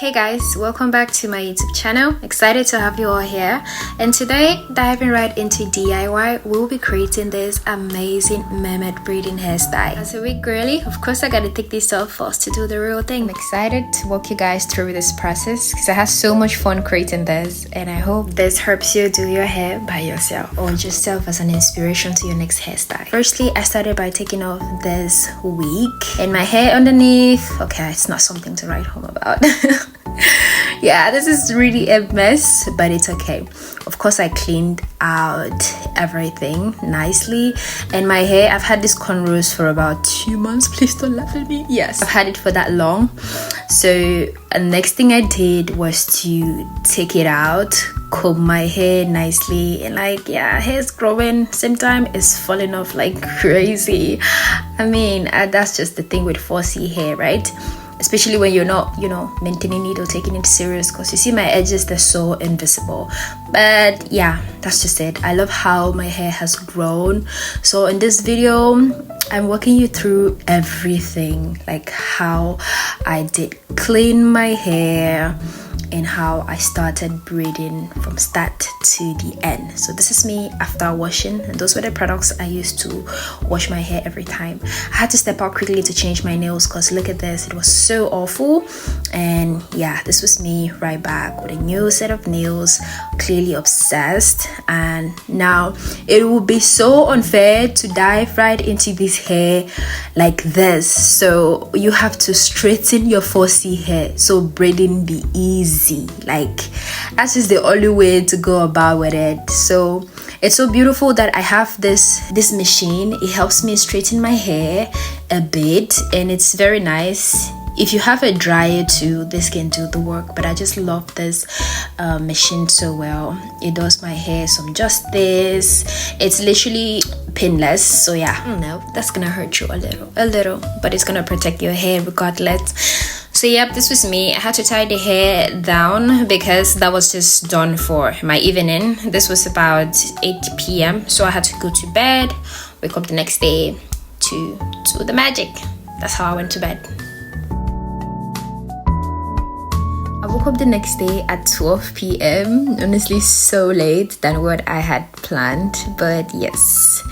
Hey guys, welcome back to my YouTube channel. Excited to have you all here, and today diving right into DIY, we'll be creating this amazing mermaid braiding hairstyle. As a wig girly, of course I gotta take this off first to do the real thing. I'm excited to walk you guys through this process because I had so much fun creating this, and I hope this helps you do your hair by yourself or just serve as an inspiration to your next hairstyle. Firstly, I started by taking off this wig and my hair underneath. Okay, it's not something to write home about. Yeah, this is really a mess, but it's okay. Of course, I cleaned out everything nicely, and my hair, I've had this cornrows for about 2 months. Please don't laugh at me. Yes, I've had it for that long. So the next thing I did was to take it out, comb my hair nicely, and hair's growing, same time it's falling off like crazy. I mean, that's just the thing with 4C hair, right? Especially when you're not, maintaining it or taking it serious, because you see my edges, they're so invisible. But yeah, that's just it. I love how my hair has grown. So in this video, I'm walking you through everything, like how I did clean my hair and how I started braiding from start to the end. So this is me after washing, and those were the products I used to wash my hair every time. I had to step out quickly to change my nails because look at this, it was so awful. And yeah, this was me right back with a new set of nails, clearly obsessed. And now it would be so unfair to dive right into this hair like this. So you have to straighten your 4C hair so braiding be easy. Like that's just the only way to go about with it. So it's so beautiful that I have this machine. It helps me straighten my hair a bit, and it's very nice. If you have a dryer too, this can do the work, but I just love this machine so well. It does my hair some justice. It's literally pinless, so yeah, I don't know, that's gonna hurt you a little, but it's gonna protect your hair regardless. So yep, this was me. I had to tie the hair down because that was just done for my evening. This was about 8 p.m. so I had to go to bed, wake up the next day to do the magic. That's how I went to bed. I woke up the next day at 12 p.m. honestly so late than what I had planned, but yes,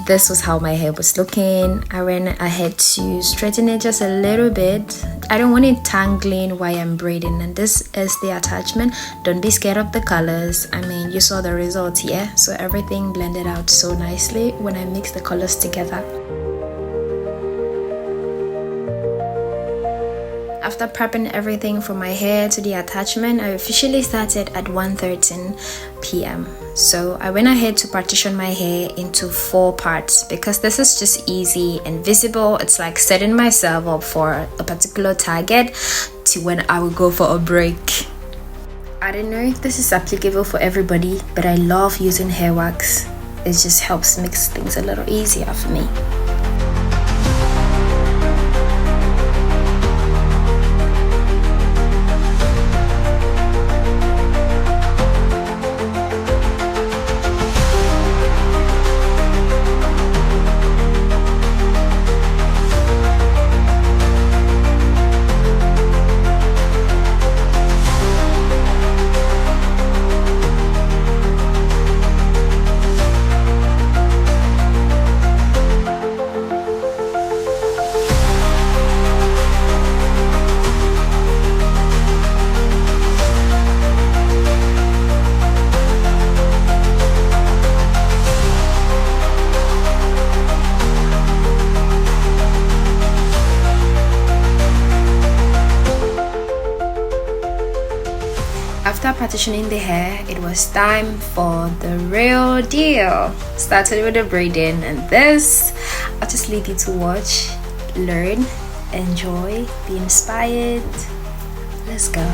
this was how my hair was looking. I went ahead to straighten it just a little bit. I don't want it tangling while I'm braiding, and this is the attachment. Don't be scared of the colors. I mean, you saw the result here. So everything blended out so nicely when I mixed the colors together. After prepping everything from my hair to the attachment, I officially started at 1:13 p.m. So I went ahead to partition my hair into 4 parts because this is just easy and visible. It's like setting myself up for a particular target to when I will go for a break. I don't know if this is applicable for everybody, but I love using hair wax. It just helps makes things a little easier for me. After partitioning the hair, it was time for the real deal. Started with the braiding, and this, I'll just leave you to watch, learn, enjoy, be inspired. Let's go.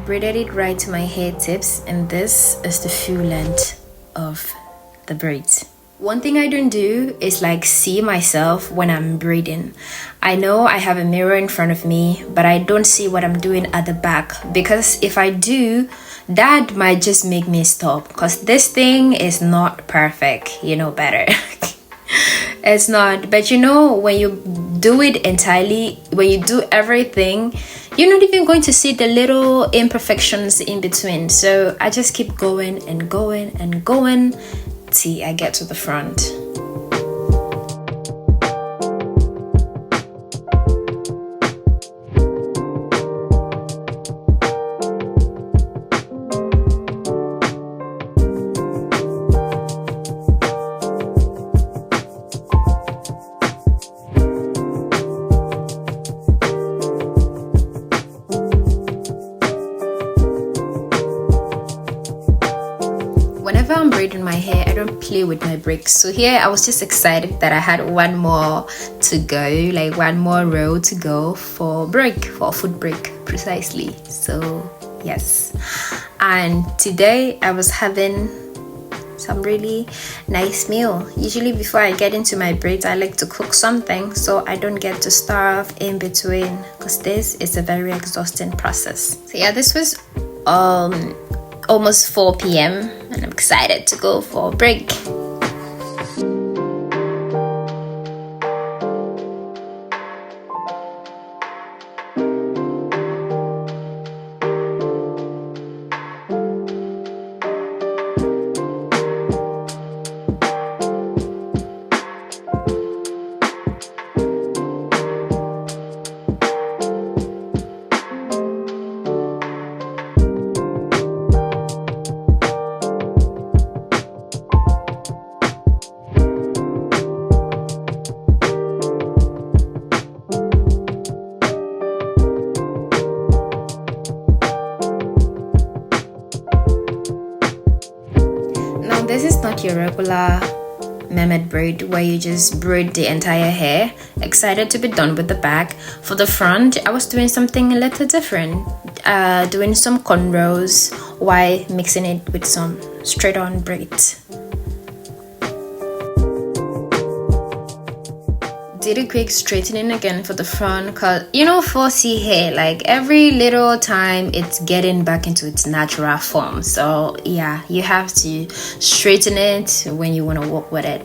braided it right to my hair tips, and this is the full length of the braids. One thing I don't do is like see myself when I'm braiding. I know I have a mirror in front of me, but I don't see what I'm doing at the back, because if I do, that might just make me stop, because this thing is not perfect. You know better. It's not. But you know, when you do it entirely, when you do everything, you're not even going to see the little imperfections in between. So I just keep going and going and going till I get to the front. Whenever I'm braiding my hair, I don't play with my braids. So here I was just excited that I had one more to go, like one more row to go for foot break precisely. So yes, and today I was having some really nice meal. Usually before I get into my braids, I like to cook something so I don't get to starve in between, because this is a very exhausting process. So yeah, this was almost 4 p.m. and I'm excited to go for a break. This is not your regular mermaid braid where you just braid the entire hair. Excited to be done with the back. For the front, I was doing something a little different, doing some cornrows while mixing it with some straight on braids. Did a quick straightening again for the front, because you know 4C hair, like every little time it's getting back into its natural form. So yeah, you have to straighten it when you want to work with it.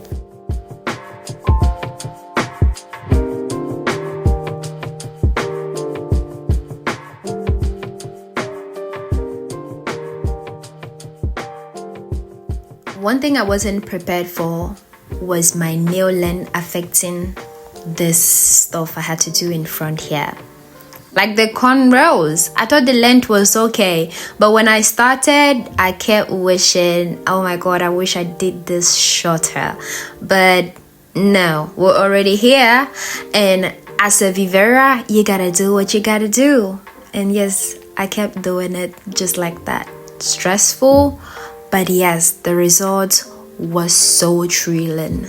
One thing I wasn't prepared for was my nail length affecting this stuff I had to do in front here. Like the cornrows, I thought the length was okay, but when I started, I kept wishing, oh my god, I wish I did this shorter. But no, we're already here, and as a vivera, you gotta do what you gotta do. And yes, I kept doing it just like that. Stressful, but yes, the result was so thrilling.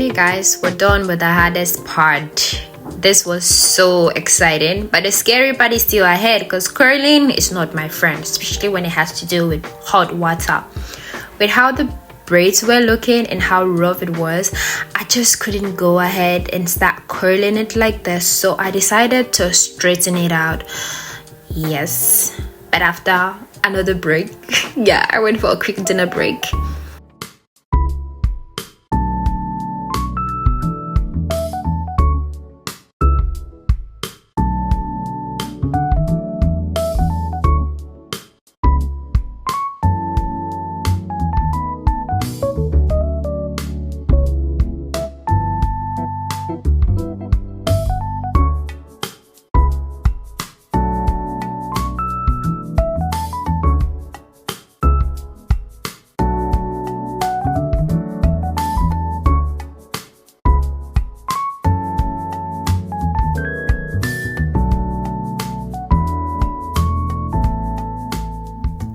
Finally guys, we're done with the hardest part. This was so exciting, but the scary part is still ahead because curling is not my friend, especially when it has to do with hot water. With how the braids were looking and how rough it was, I just couldn't go ahead and start curling it like this, so I decided to straighten it out. Yes, but after another break, yeah, I went for a quick dinner break.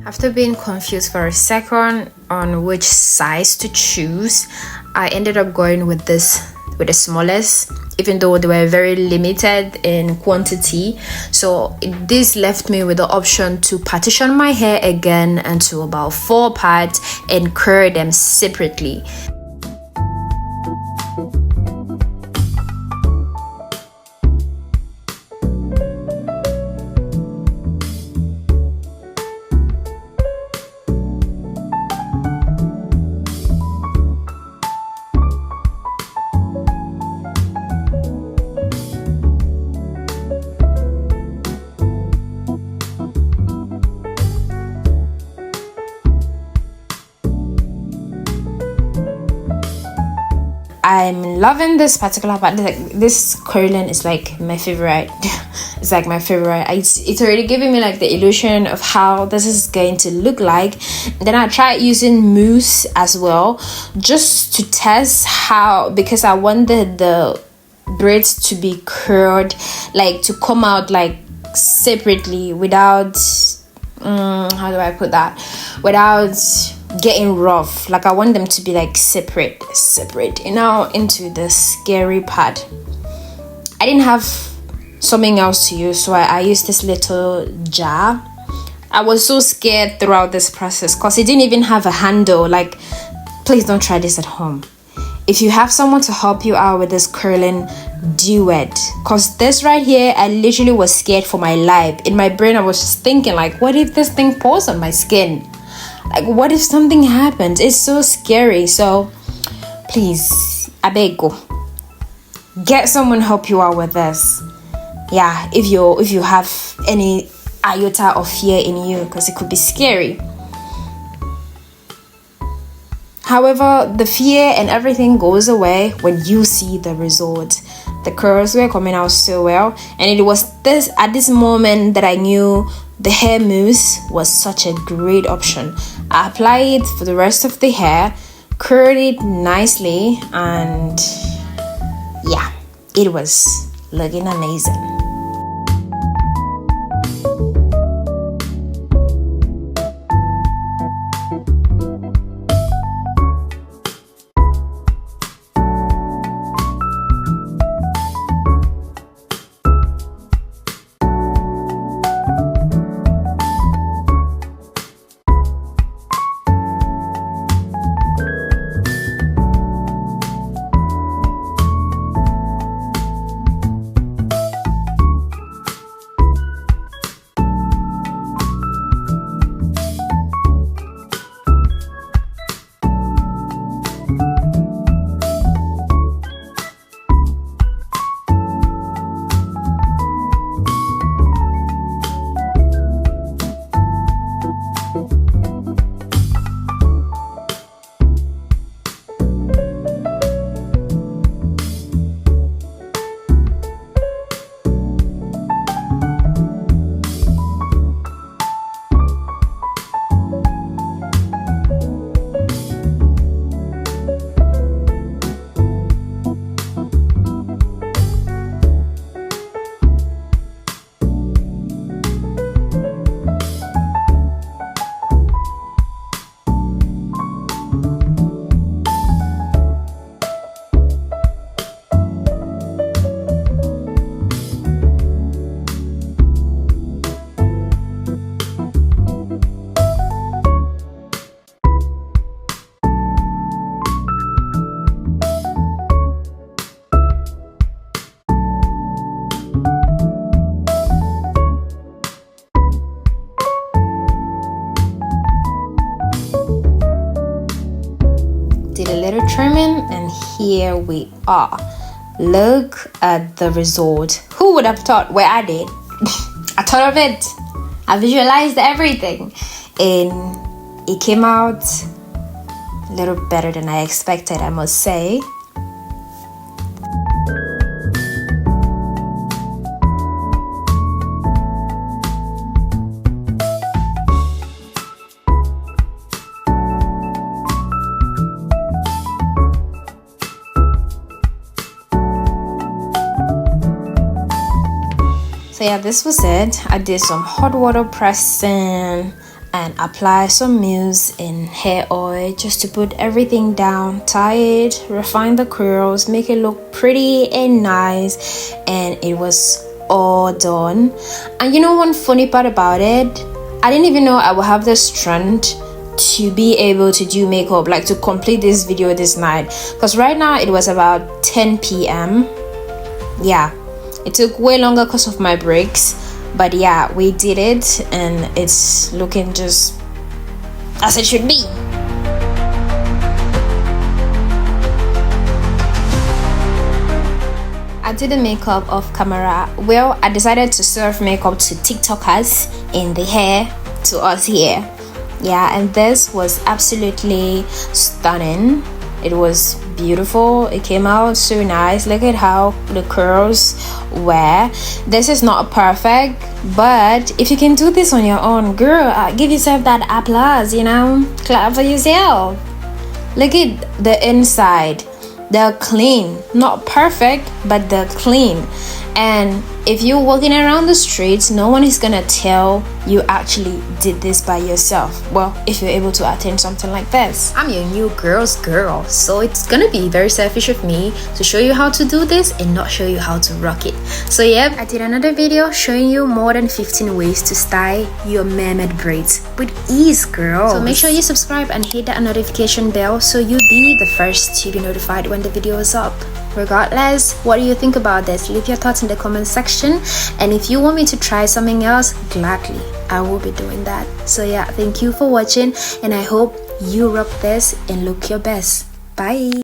After being confused for a second on which size to choose, I ended up going with the smallest, even though they were very limited in quantity. So this left me with the option to partition my hair again into about 4 parts and curl them separately. I'm loving this particular part. Like, this curling is like my favorite. It's like my favorite. It's already giving me like the illusion of how this is going to look like. Then I tried using mousse as well, just to test how, because I wanted the braids to be curled, like to come out like separately without how do I put that, without getting rough. Like I want them to be like separate. Now into the scary part. I didn't have something else to use, so I used this little jar. I was so scared throughout this process because it didn't even have a handle. Like, please don't try this at home. If you have someone to help you out with this curling, do it, because this right here, I literally was scared for my life. In my brain I was just thinking like, what if this thing falls on my skin? Like, what if something happens? It's so scary. So please, I beg you, get someone to help you out with this. Yeah, if you have any iota of fear in you, because it could be scary. However, the fear and everything goes away when you see the result. The curls were coming out so well, and it was at this moment that I knew the hair mousse was such a great option. I applied it for the rest of the hair, curled it nicely, and yeah, it was looking amazing. here we are. Look at the result. Who would have thought? Where I did. I thought of it. I visualized everything, and it came out a little better than I expected, I must say. So yeah, this was it. I did some hot water pressing and apply some mousse in hair oil just to put everything down, tie it, refine the curls, make it look pretty and nice, and it was all done. And you know one funny part about it, I didn't even know I would have the strength to be able to do makeup, like to complete this video this night, because right now it was about 10 p.m. yeah, it took way longer because of my breaks, but yeah, we did it and it's looking just as it should be. I did the makeup off camera. Well, I decided to serve makeup to TikTokers in the hair to us here. Yeah, and this was absolutely stunning. It was beautiful. It came out so nice. Look at how the curls were. This is not perfect, but if you can do this on your own, girl, give yourself that applause, you know, clap for yourself. Look at the inside. They're clean, not perfect, but they're clean. And if you're walking around the streets, no one is gonna tell you actually did this by yourself. Well, if you're able to attain something like this. I'm your new girl's girl, so it's gonna be very selfish of me to show you how to do this and not show you how to rock it. So yeah, I did another video showing you more than 15 ways to style your mermaid braids with ease, girl. So make sure you subscribe and hit that notification bell so you'll be the first to be notified when the video is up. Regardless, what do you think about this? Leave your thoughts in the comment section, and if you want me to try something else, gladly I will be doing that. So yeah, thank you for watching, and I hope you rock this and look your best. Bye.